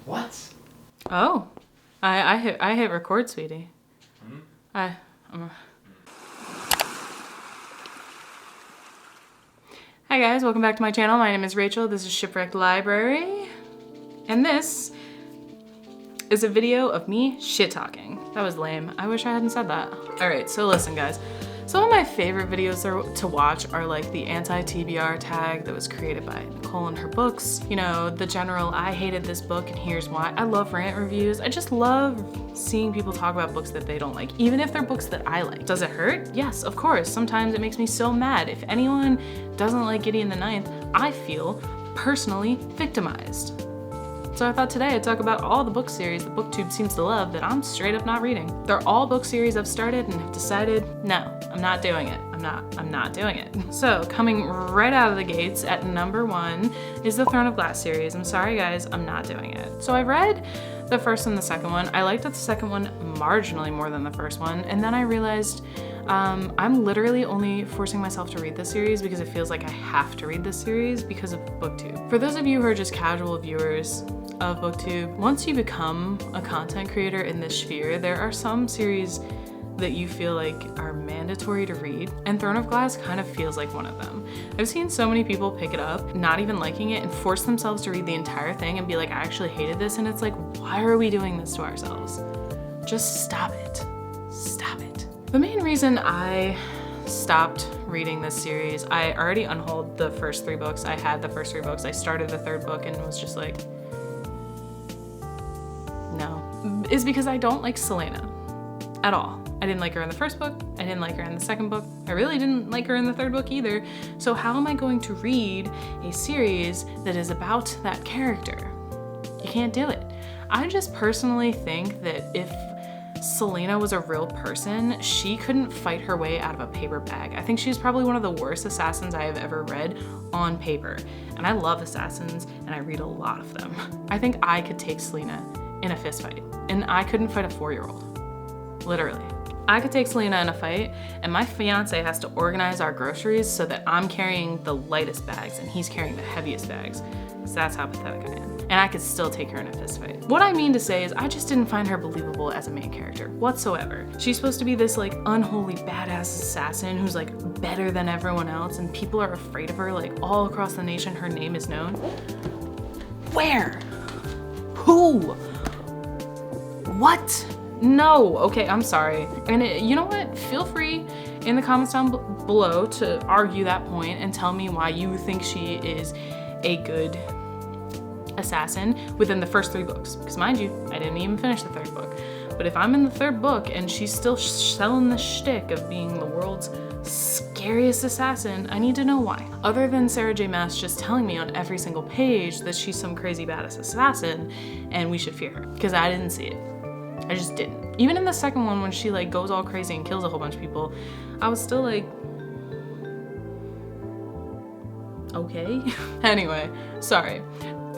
What? Oh, I hit record, sweetie. Hi guys, welcome back to my channel. My name is Rachel. This is Shipwrecked Library, and this is a video of me shit talking. That was lame. I wish I hadn't said that. All right, so listen, guys. Some of my favorite videos to watch are like the anti-TBR tag that was created by Nicole and her books. You know, the general, I hated this book and here's why. I love rant reviews. I just love seeing people talk about books that they don't like, even if they're books that I like. Does it hurt? Yes, of course. Sometimes it makes me so mad. If anyone doesn't like Gideon the Ninth, I feel personally victimized. So I thought today I'd talk about all the book series that BookTube seems to love that I'm straight up not reading. They're all book series I've started and have decided, no, I'm not doing it. I'm not doing it. So coming right out of the gates at number 1 is the Throne of Glass series. I'm sorry guys, I'm not doing it. So I read the first and the second one. I liked the second one marginally more than the first one. And then I realized I'm literally only forcing myself to read this series because it feels like I have to read this series because of BookTube. For those of you who are just casual viewers of BookTube, once you become a content creator in this sphere, there are some series that you feel like are mandatory to read, and Throne of Glass kind of feels like one of them. I've seen so many people pick it up, not even liking it, and force themselves to read the entire thing and be like, I actually hated this, and it's like, why are we doing this to ourselves? Just stop it. Stop it. The main reason I stopped reading this series, I already unhauled the first 3 books. I had the first 3 books. I started the 3rd book and was just like, no, is because I don't like Selena at all. I didn't like her in the first book. I didn't like her in the second book. I really didn't like her in the 3rd book either. So how am I going to read a series that is about that character? You can't do it. I just personally think that if Selena was a real person, she couldn't fight her way out of a paper bag. I think she's probably one of the worst assassins I have ever read on paper. And I love assassins and I read a lot of them. I think I could take Selena in a fist fight, and I couldn't fight a 4-year-old, literally. I could take Selena in a fight, and my fiance has to organize our groceries so that I'm carrying the lightest bags and he's carrying the heaviest bags, because that's how pathetic I am. And I could still take her in a fist fight. What I mean to say is I just didn't find her believable as a main character whatsoever. She's supposed to be this like unholy badass assassin who's like better than everyone else, and people are afraid of her, like all across the nation her name is known. Where? Who? What? No, okay, I'm sorry. And you know what? Feel free in the comments down below to argue that point and tell me why you think she is a good assassin within the first 3 books. Because mind you, I didn't even finish the 3rd book. But if I'm in the 3rd book and she's still selling the shtick of being the world's scariest assassin, I need to know why. Other than Sarah J. Maas just telling me on every single page that she's some crazy badass assassin and we should fear her. Because I didn't see it. I just didn't. Even in the second one, when she like goes all crazy and kills a whole bunch of people, I was still like, okay. Anyway, sorry.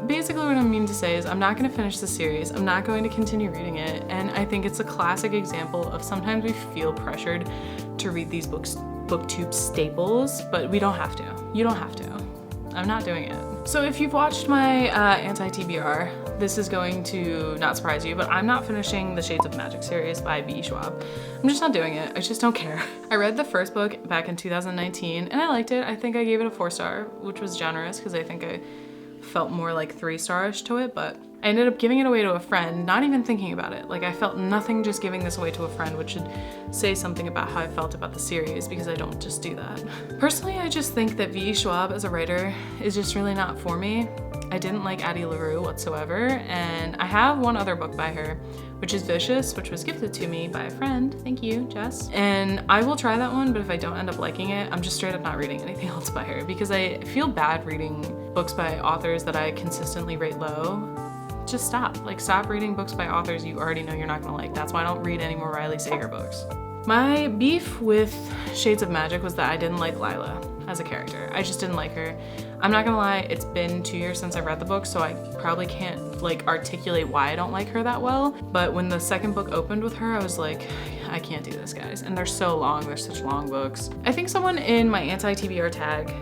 Basically what I mean to say is I'm not gonna finish the series. I'm not going to continue reading it. And I think it's a classic example of sometimes we feel pressured to read these books, BookTube staples, but we don't have to. You don't have to. I'm not doing it. So if you've watched my anti-TBR, this is going to not surprise you, but I'm not finishing the Shades of Magic series by B. Schwab. I'm just not doing it. I just don't care. I read the first book back in 2019 and I liked it. I think I gave it a 4-star, which was generous because I think I felt more like 3-star-ish to it, but I ended up giving it away to a friend, not even thinking about it. Like I felt nothing just giving this away to a friend, which should say something about how I felt about the series because I don't just do that. Personally, I just think that V. Schwab as a writer is just really not for me. I didn't like Addie LaRue whatsoever, and I have one other book by her, which is Vicious, which was gifted to me by a friend. Thank you, Jess. And I will try that one, but if I don't end up liking it, I'm just straight up not reading anything else by her because I feel bad reading books by authors that I consistently rate low. Just stop. Like, stop reading books by authors you already know you're not gonna like. That's why I don't read any more Riley Sager books. My beef with Shades of Magic was that I didn't like Lila as a character. I just didn't like her. I'm not gonna lie, it's been 2 years since I read the book, so I probably can't like articulate why I don't like her that well. But when the second book opened with her, I was like, I can't do this, guys. And they're so long, they're such long books. I think someone in my anti-TBR tag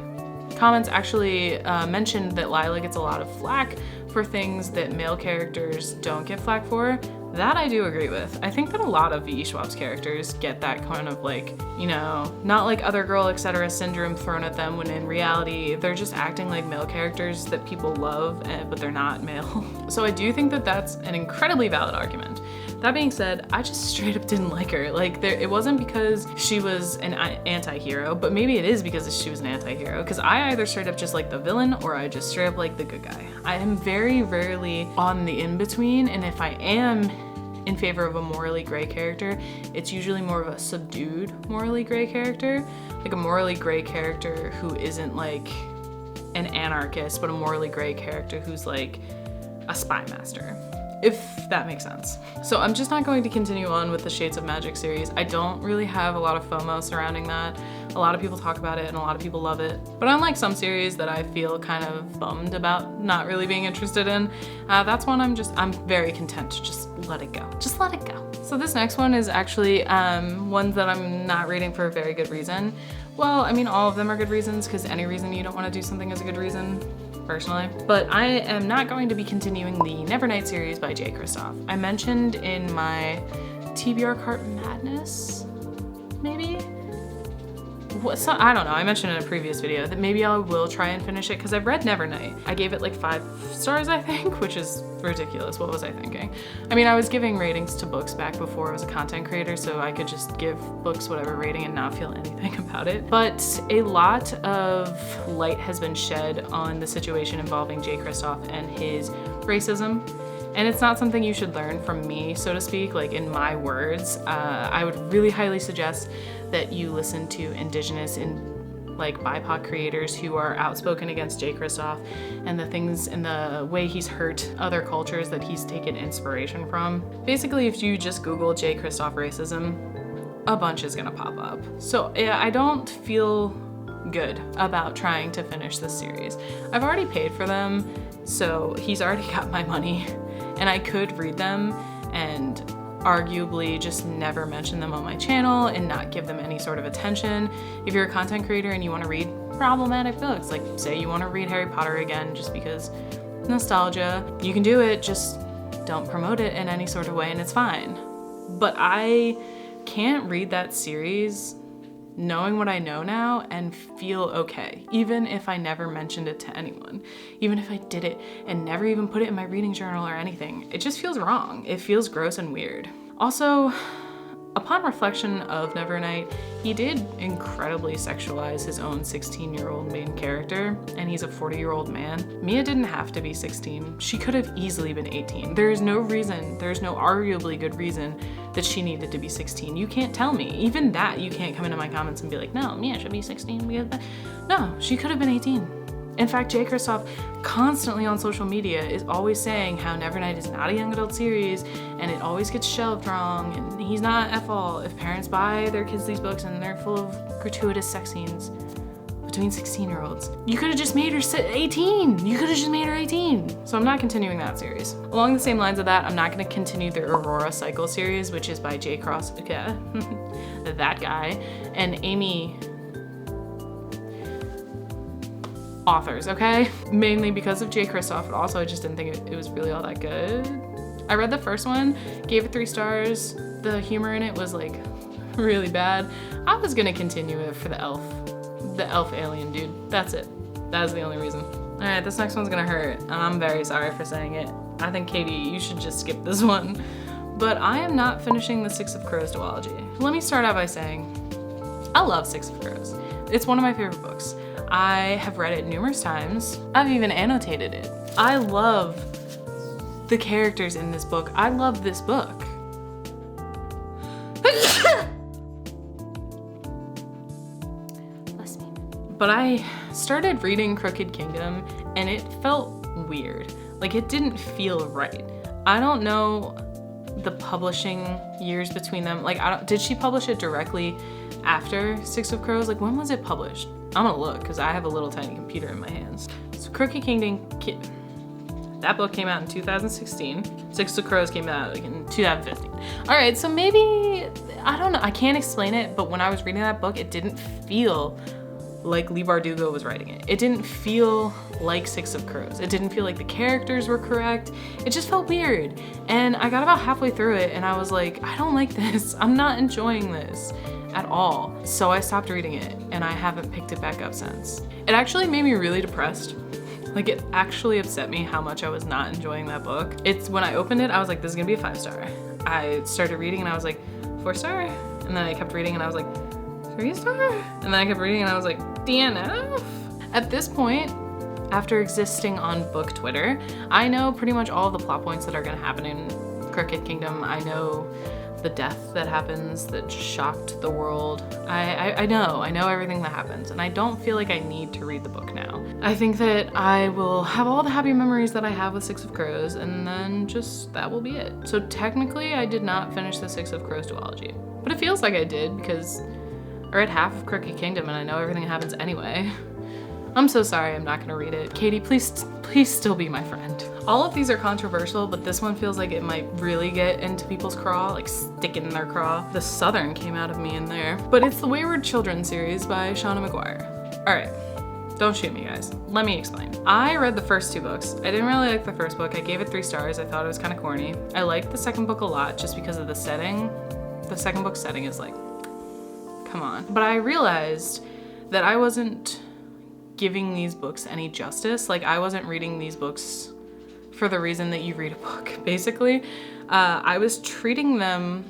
comments actually mentioned that Lila gets a lot of flack for things that male characters don't get flack for, that I do agree with. I think that a lot of V.E. Schwab's characters get that kind of like, you know, not like other girl, etc. syndrome thrown at them, when in reality, they're just acting like male characters that people love, but they're not male. So I do think that that's an incredibly valid argument. That being said, I just straight up didn't like her. Like, it wasn't because she was an anti-hero, but maybe it is because she was an anti-hero, because I either straight up just like the villain or I just straight up like the good guy. I am very rarely on the in-between, and if I am in favor of a morally gray character, it's usually more of a subdued morally gray character, like a morally gray character who isn't like an anarchist, but a morally gray character who's like a spy master, if that makes sense. So I'm just not going to continue on with the Shades of Magic series. I don't really have a lot of FOMO surrounding that. A lot of people talk about it and a lot of people love it. But unlike some series that I feel kind of bummed about not really being interested in, that's one I'm very content to just let it go. Just let it go. So this next one is actually one that I'm not reading for a very good reason. Well, I mean, all of them are good reasons, because any reason you don't want to do something is a good reason, personally. But I am not going to be continuing the Nevernight series by Jay Kristoff. I mentioned in my TBR Cart Madness, maybe? I don't know, I mentioned in a previous video that maybe I will try and finish it, because I've read Nevernight. I gave it like 5 stars, I think, which is ridiculous. What was I thinking? I mean, I was giving ratings to books back before I was a content creator, so I could just give books whatever rating and not feel anything about it. But a lot of light has been shed on the situation involving Jay Kristoff and his racism. And it's not something you should learn from me, so to speak, like in my words. I would really highly suggest that you listen to Indigenous and like BIPOC creators who are outspoken against Jay Kristoff and the things and the way he's hurt other cultures that he's taken inspiration from. Basically, if you just Google Jay Kristoff racism, a bunch is gonna pop up. So yeah, I don't feel good about trying to finish this series. I've already paid for them, so he's already got my money. And I could read them and arguably just never mention them on my channel and not give them any sort of attention. If you're a content creator and you want to read problematic books, like say you want to read Harry Potter again just because nostalgia, you can do it, just don't promote it in any sort of way and it's fine. But I can't read that series knowing what I know now and feel okay, even if I never mentioned it to anyone, even if I did it and never even put it in my reading journal or anything. It just feels wrong. It feels gross and weird. Also, upon reflection of Nevernight, he did incredibly sexualize his own 16-year-old main character, and he's a 40-year-old man. Mia didn't have to be 16. She could have easily been 18. There's no arguably good reason that she needed to be 16. You can't tell me. Even that, you can't come into my comments and be like, no, Mia should be 16 because no, she could have been 18. In fact, Jay Kristoff constantly on social media is always saying how Nevernight is not a young adult series and it always gets shelved wrong and he's not at fault if parents buy their kids these books and they're full of gratuitous sex scenes between 16-year-olds. You could have just made her 18. You could have just made her 18. So I'm not continuing that series. Along the same lines of that, I'm not going to continue the Aurora Cycle series, which is by Jay Cross, that guy, and Amy authors, okay? Mainly because of Jay Kristoff, but also I just didn't think it was really all that good. I read the first one, gave it 3 stars. The humor in it was like really bad. I was gonna continue it for the elf alien dude. That's it. That's the only reason. All right, this next one's gonna hurt, and I'm very sorry for saying it. I think, Katie, you should just skip this one. But I am not finishing the Six of Crows duology. Let me start out by saying, I love Six of Crows. It's one of my favorite books. I have read it numerous times. I've even annotated it. I love the characters in this book. I love this book. Bless me. But I started reading Crooked Kingdom and it felt weird. Like it didn't feel right. I don't know the publishing years between them. Like, did she publish it directly after Six of Crows? Like, when was it published? I'm gonna look because I have a little tiny computer in my hands. So Crooked Kingdom, that book came out in 2016. Six of Crows came out like in 2015. All right, so maybe, I don't know, I can't explain it, but when I was reading that book, it didn't feel like Leigh Bardugo was writing it. It didn't feel like Six of Crows. It didn't feel like the characters were correct. It just felt weird. And I got about halfway through it and I was like, I don't like this. I'm not enjoying this at all. So I stopped reading it and I haven't picked it back up since. It actually made me really depressed. Like, it actually upset me how much I was not enjoying that book. It's when I opened it, I was like, this is gonna be a 5-star. I started reading and I was like, 4-star. And then I kept reading and I was like, 3-star? And then I kept reading and I was like, DNF? At this point, after existing on book Twitter, I know pretty much all the plot points that are gonna happen in Crooked Kingdom. I know the death that happens that shocked the world. I know everything that happens, and I don't feel like I need to read the book now. I think that I will have all the happy memories that I have with Six of Crows, and then just that will be it. So technically I did not finish the Six of Crows duology, but it feels like I did because I read half of Crooked Kingdom and I know everything that happens anyway. I'm so sorry, I'm not gonna read it. Katie, please still be my friend. All of these are controversial, but this one feels like it might really get into people's craw, like stick it in their craw. The Southern came out of me in there. But it's the Wayward Children series by Shauna Maguire. All right, don't shoot me, guys. Let me explain. I read the first 2 books. I didn't really like the first book. I gave it 3 stars. I thought it was kind of corny. I liked the second book a lot just because of the setting. The second book setting is like, come on. But I realized that I wasn't giving these books any justice. Like, I wasn't reading these books for the reason that you read a book, basically. I was treating them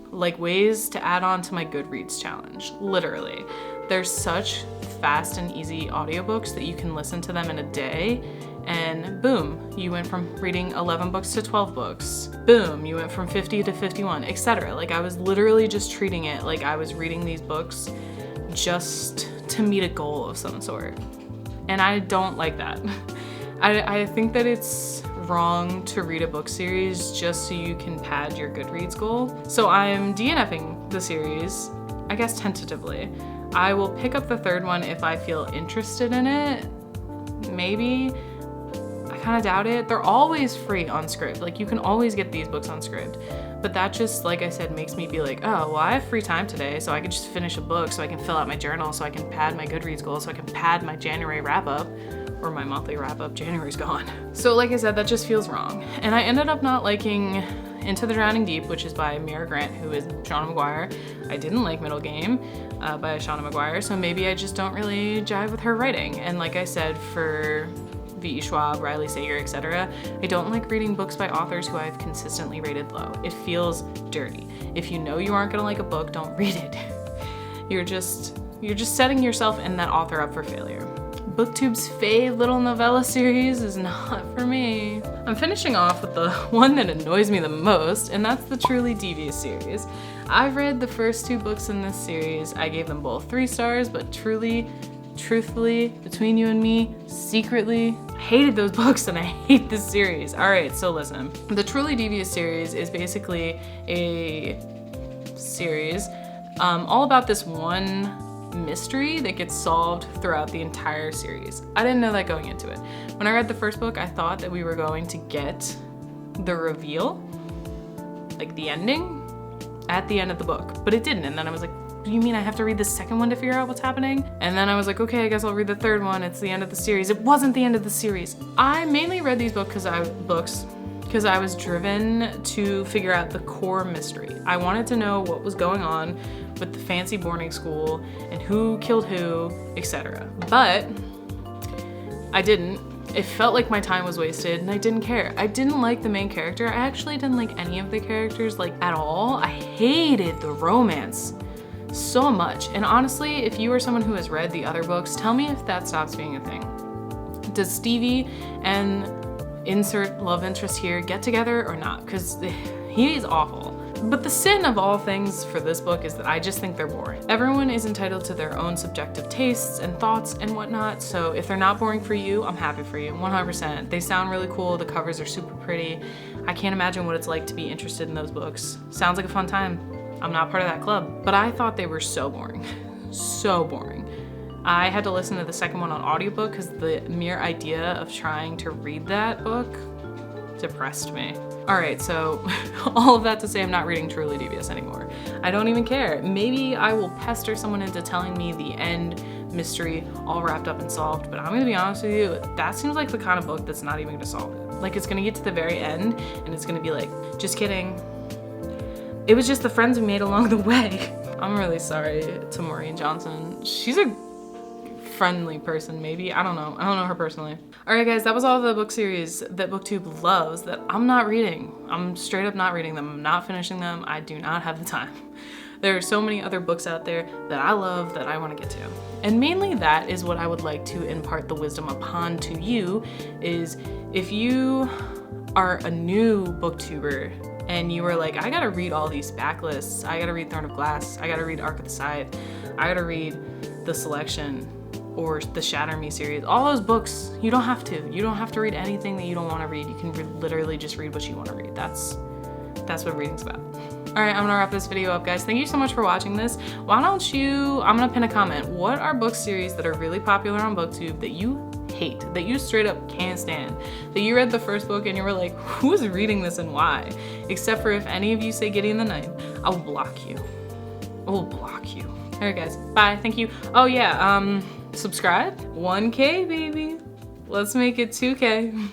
like ways to add on to my Goodreads challenge, literally. There's such fast and easy audiobooks that you can listen to them in a day, and boom, you went from reading 11 books to 12 books. Boom, you went from 50 to 51, etc. Like, I was literally just treating it like I was reading these books just to meet a goal of some sort. And I don't like that. I think that it's wrong to read a book series just so you can pad your Goodreads goal. So I'm DNFing the series, I guess tentatively. I will pick up the 3rd one if I feel interested in it. Maybe. I kind of doubt it. They're always free on Scribd. Like, you can always get these books on Scribd. But that just, like I said, makes me be like, oh, well, I have free time today, so I can just finish a book, so I can fill out my journal, so I can pad my Goodreads goal, so I can pad my January wrap-up, or my monthly wrap-up. January's gone. So like I said, that just feels wrong. And I ended up not liking Into the Drowning Deep, which is by Mira Grant, who is Shauna Maguire. I didn't like Middle Game by Shauna Maguire, so maybe I just don't really jive with her writing. And like I said, for V.E. Schwab, Riley Sager, etc. I don't like reading books by authors who I've consistently rated low. It feels dirty. If you know you aren't gonna like a book, don't read it. You're just setting yourself and that author up for failure. BookTube's fave little novella series is not for me. I'm finishing off with the one that annoys me the most, and that's the Truly Devious series. I've read the first 2 books in this series. I gave them both 3 stars, but truthfully, between you and me, secretly, I hated those books and I hate this series. All right, so listen. The Truly Devious series is basically a series all about this one mystery that gets solved throughout the entire series. I didn't know that going into it. When I read the first book, I thought that we were going to get the reveal, like the ending, at the end of the book, but it didn't. And then I was like, do you mean I have to read the second one to figure out what's happening? And then I was like, okay, I guess I'll read the 3rd one. It's the end of the series. It wasn't the end of the series. I mainly read these books because I was driven to figure out the core mystery. I wanted to know what was going on with the fancy boarding school and who killed who, etc. But I didn't. It felt like my time was wasted and I didn't care. I didn't like the main character. I actually didn't like any of the characters, like, at all. I hated the romance so much. And honestly, if you are someone who has read the other books, tell me if that stops being a thing. Does Stevie and insert love interest here get together or not? Because he is awful. But the sin of all things for this book is that I just think they're boring. Everyone is entitled to their own subjective tastes and thoughts and whatnot, so if they're not boring for you, I'm happy for you, 100%. They sound really cool, the covers are super pretty. I can't imagine what it's like to be interested in those books. Sounds like a fun time. I'm not part of that club. But I thought they were so boring. So boring. I had to listen to the second one on audiobook because the mere idea of trying to read that book depressed me. All right, so all of that to say I'm not reading Truly Devious anymore. I don't even care. Maybe I will pester someone into telling me the end mystery all wrapped up and solved. But I'm gonna be honest with you, that seems like the kind of book that's not even gonna solve it. Like, it's gonna get to the very end and it's gonna be like, just kidding. It was just the friends we made along the way. I'm really sorry to Maureen Johnson. She's a friendly person, maybe. I don't know her personally. All right, guys, that was all the book series that BookTube loves that I'm not reading. I'm straight up not reading them. I'm not finishing them. I do not have the time. There are so many other books out there that I love that I want to get to. And mainly that is what I would like to impart the wisdom upon to you, is if you are a new booktuber and you were like, I gotta read all these backlists, I gotta read Throne of Glass, I gotta read Arc of the Scythe, I gotta read The Selection or the Shatter Me series, all those books, you don't have to. You don't have to read anything that you don't want to read. You can literally just read what you want to read. That's what reading's about. All right, I'm gonna wrap this video up, guys. Thank you so much for watching this. Why don't you, I'm gonna pin a comment. What are book series that are really popular on BookTube that you hate, that you straight up can't stand, that you read the first book and you were like, who's reading this and why? Except for if any of you say Gideon the Knight, I will block you. I will block you. All right, guys, bye, thank you. Oh yeah, subscribe, 1K, baby. Let's make it 2K.